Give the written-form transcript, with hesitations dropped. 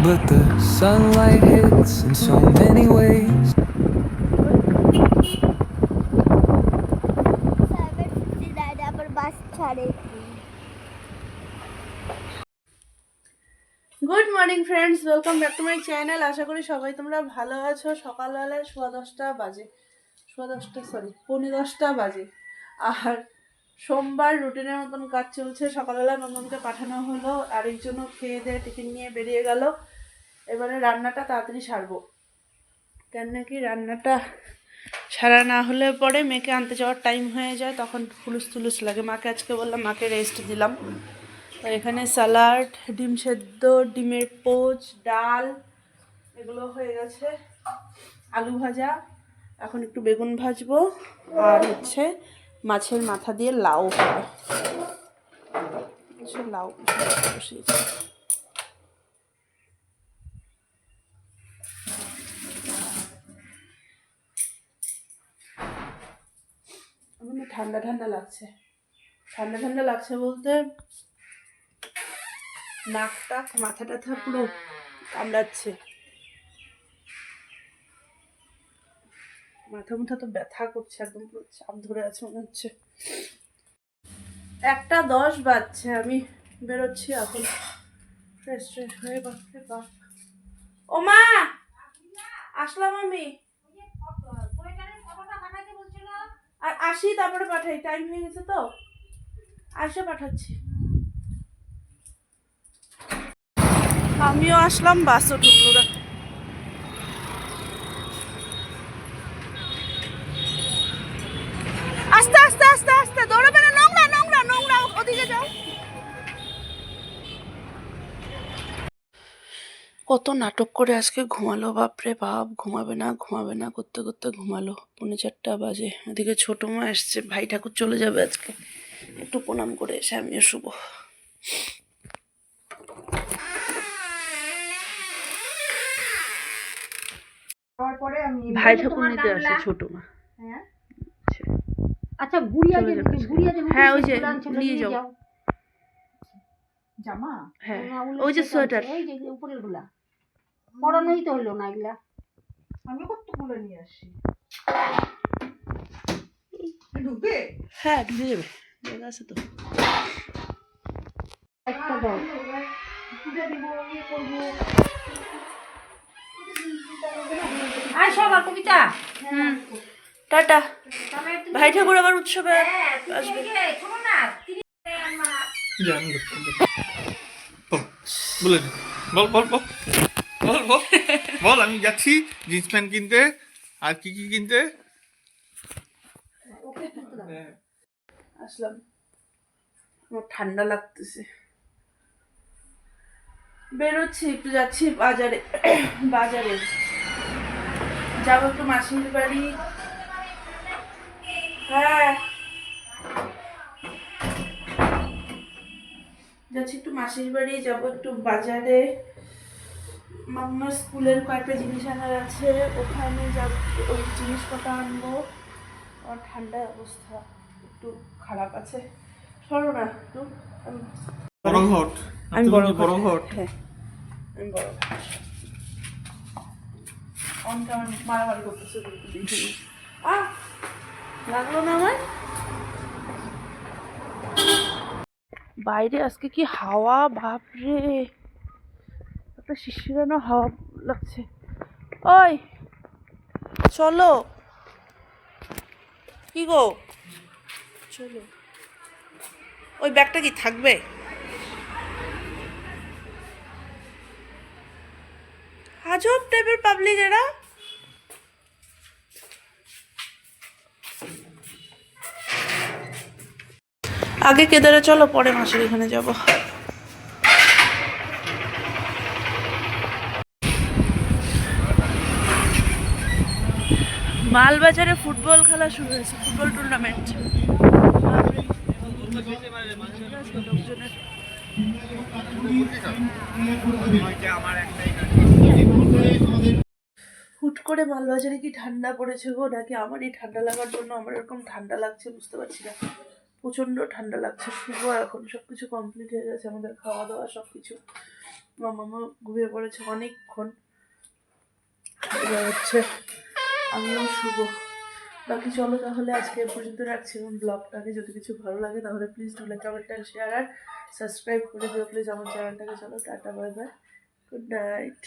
but the sunlight hits in so many ways. Good morning friends, welcome back to my channel. আশা করি সবাই তোমরা ভালো আছো। সকালবেলায় 10:15 বাজে, 10:10 বাজে। আর সোমবার রুটিনের মতন কাজ চলছে। সকালবেলা নন্দনকে পাঠানো হলো, আরেকজনও খেয়ে দিয়ে টিফিন নিয়ে বেরিয়ে গেল। এবারে রান্নাটা তাড়াতাড়ি সারবো, কেন নাকি রান্নাটা সারা না হলে পরে মেয়েকে আনতে যাওয়ার টাইম হয়ে যায়, তখন হুলুস তুলুস লাগে। মাকে আজকে বললাম, মাকে রেস্ট দিলাম। তো এখানে স্যালাড, ডিম সেদ্ধ, ডিমের পোচ, ডাল এগুলো হয়ে গেছে, আলু ভাজা, এখন একটু বেগুন ভাজবো, আর হচ্ছে মাছের মাথা দিয়ে লাউ হবে। লাউ বসিয়েছি। আমার ঠান্ডা ঠান্ডা লাগছে। ঠান্ডা ঠান্ডা লাগছে বলতে নাকটা মাথা টাথা পুরো কামড়াচ্ছে। মাথা মুথা তো ব্যথা করছে, একদম পুরো চাপ ধরে আছে মনে হচ্ছে। 1:10 বাজছে, আমি বেরোচ্ছি এখন ফ্রেশ ট্রেশ হয়ে। বাপরে বাপ, ও মা আসলাম আমি, আর আসি তারপরে পাঠাই, টাইম হয়ে গেছে তো আসে পাঠাচ্ছি। আমিও আসলাম, বাসও ঢুকলো না। আস্তে আস্তে আস্তে আস্তে, দৌড়াবে না, নোংরা নোংরা নোংরা, ওদিকে যাও। কত নাটক করে আজকে ঘুমালো, বাপরে বাপ। ঘুমাবে না ঘুমাবে না করতে করতে ঘুমালো। 3:45 বাজে। ওদিকে ছোট মা এসছে, ভাই ঠাকুর চলে যাবে আজকে, একটু প্রণাম করে এসে আমিও শুবো। ভাই ঠাকুর নিতে আসে ছোট মা। আচ্ছা, গুড়িয়া যে হ্যাঁ ওই যে নিয়ে যাও জামা, হ্যাঁ ওই যে সোয়েটার, ওই যে উপরের গুলা পরানোই তো হলো না এগুলা। আমি কতগুলো নিয়ে আসি। ঢুকবে? হ্যাঁ ঢুকে যাবে, জায়গা আছে তো। একটা দাও, আর সবার কবিতা। টাটা। ভাই ঠাকুর আবার উৎসবে আসবে। বল বল বল বল বল বল। আমি যাচ্ছি জিন্স প্যান্ট কিনতে, আর কি কি কিনতে। আসলাম, আমার ঠান্ডা লাগতেছে। বেরোচ্ছি, একটু যাচ্ছি বাজারে। বাজারে যাবো একটু মাসির বাড়ি। হ্যাঁ যাচ্ছি একটু মাসির বাড়ি, যাবো একটু বাজারে। মাম্মার স্কুলের কয়েকটা জিনিস আনার আছে, ওখানে যাবো, ওই জিনিসপত্র আনবো। আমার ঠান্ডার অবস্থা একটু খারাপ আছে। সরো না একটু, বড় ঘট, আমি বড় বড় ঘট। হ্যাঁ আমি বড় অনটা মারামারি করতেছে। লাগলো না আমার। বাইরে আজকে কি হাওয়া, বাপরে, একটা শিশিরানো হাওয়া লাগছে। ওই চলো, কি গো চলো। ওই ব্যাগটা কি থাকবে? আজব টাইপের পাবলিক এরা। আগে কেদারে চলো, পরে মাসির এখানে যাব। মালবাজারে ফুটবল খেলা শুরু হয়েছে, ফুটবল টুর্নামেন্ট। হুট করে মালবাজারে কি ঠান্ডা পড়েছে গো, নাকি আমারই ঠান্ডা লাগার জন্য আমার এরকম ঠান্ডা লাগছে বুঝতে পারছি না। প্রচন্ড ঠান্ডা লাগছে। শুভ এখন সবকিছু কমপ্লিট হয়ে গেছে, আমাদের খাওয়া দাওয়া সবকিছু। মামা ঘুমিয়ে পড়েছে অনেকক্ষণ। এবার হচ্ছে আমিও শুভ। বাকি চলো তাহলে আজকে এ পর্যন্ত রাখছি এবং ব্লগটাকে যদি কিছু ভালো লাগে তাহলে please do like comment and share আর সাবস্ক্রাইব করে দিও প্লিজ আমার চ্যানেলটাকে। চলো টাটা বাই বাই, গুড নাইট।